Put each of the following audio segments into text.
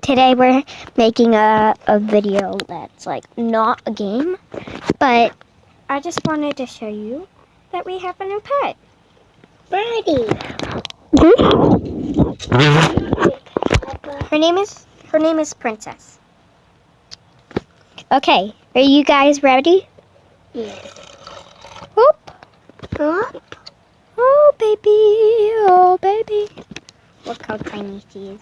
today we're making a video that's like not a game, but I just wanted to show you that we have a new pet. Birdie. Her name is Princess. Okay, are you guys ready? Yes. Whoop. Up. Oh baby, oh baby. Look how tiny she is.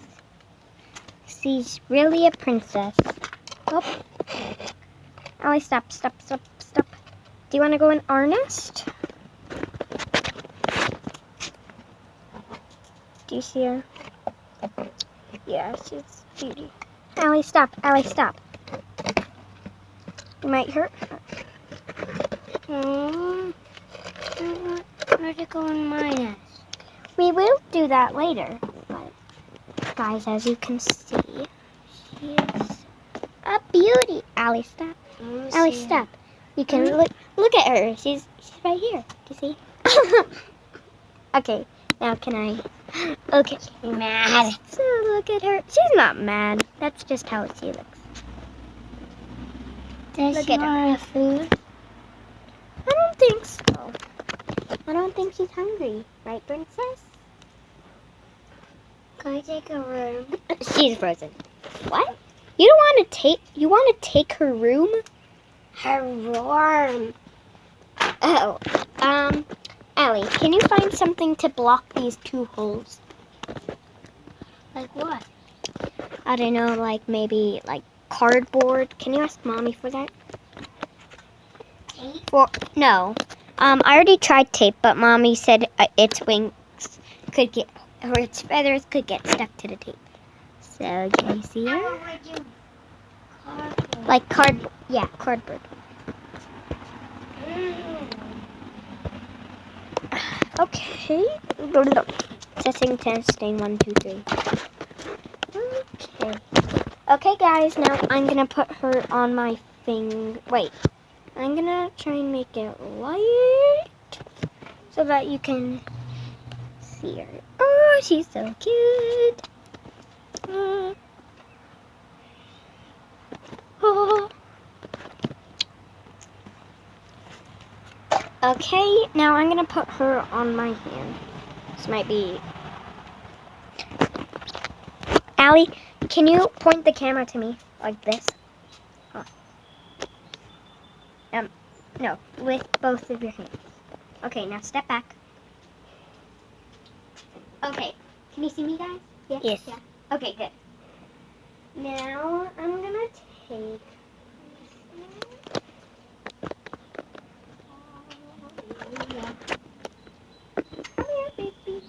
She's really a princess. Oh. Allie, stop. Do you want to go in our nest? Do you see her? Yeah, she's beauty. Allie, stop. You might hurt her. I want to go in my nest. We will do that later. But guys, as you can see, she is a beauty. Allie, stop. Allie, stop. You can look at her. She's right here. Do you see? Okay, now can I? Okay. Mad. So look at her. She's not mad. That's just how she looks. Does Look she at her. want food? I don't think so. I don't think she's hungry, right, Princess? Can I take a room? She's frozen. What? You don't want to take? You want to take her room? Her room. Oh, Allie, can you find something to block these two holes? Like what? I don't know, like maybe like cardboard. Can you ask Mommy for that? Tape? No. I already tried tape, but Mommy said its wings could get, or its feathers could get stuck to the tape. So, can you see her? How would you cardboard? Like cardboard. Yeah, cardboard. Okay. Testing, 1, 2, 3. Okay. Okay, guys, now I'm gonna put her on my finger. Wait. I'm gonna try and make it light so that you can see her. Oh, she's so cute. Oh. Okay, now I'm gonna put her on my hand. This might be. Allie, can you point the camera to me like this? No, with both of your hands. Okay, now step back. Okay, can you see me, guys? Yes. Yeah. Okay, good. Now I'm gonna take. Come here, baby.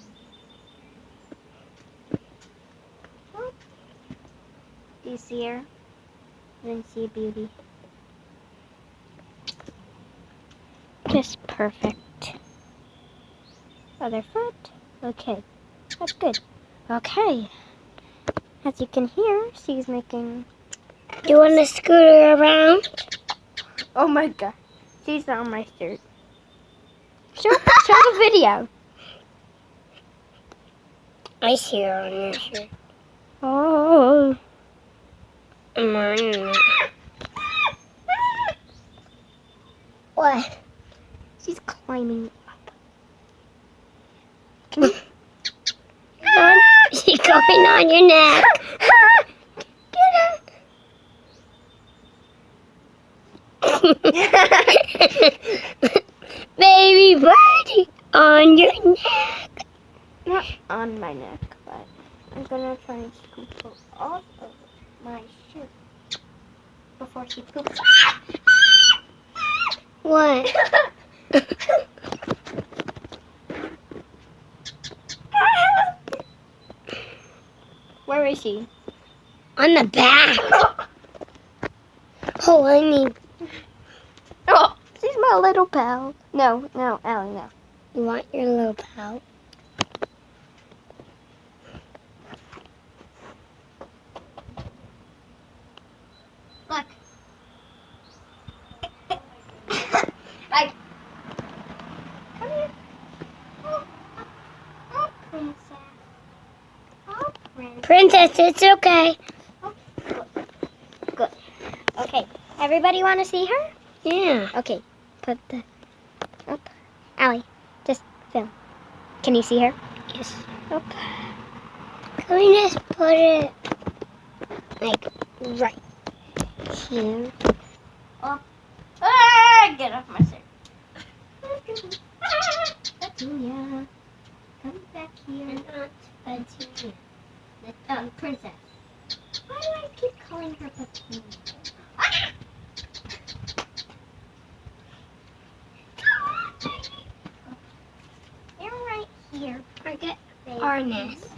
Oh. Do you see her? Then see a beauty. Just perfect. Other foot. Okay, that's good. Okay. As you can hear, she's making. Do you want to scoot her around? Oh my god, she's on my shirt. Show the video. I see her on your shirt. Oh. Mine. What? She's climbing up. She's going on your neck. Baby birdie on your neck. Not on my neck, but I'm gonna try and scoop her off of my shirt before she poops. What? Where is she? On the back. Oh, I need. Oh, she's my little pal. No, Allie, no. You want your little pal? Look. Like. Come here. Oh, princess. Oh, princess. Princess, it's okay. Oh, everybody want to see her? Yeah. Okay, put the up. Allie, just film. Can you see her? Yes. Up. Can we just put it like right here? Get off my stick. Petunia, come back here. Petunia. Princess. Why do I keep calling her Petunia? Come on, baby. You're right here. Forget Baby. our nest.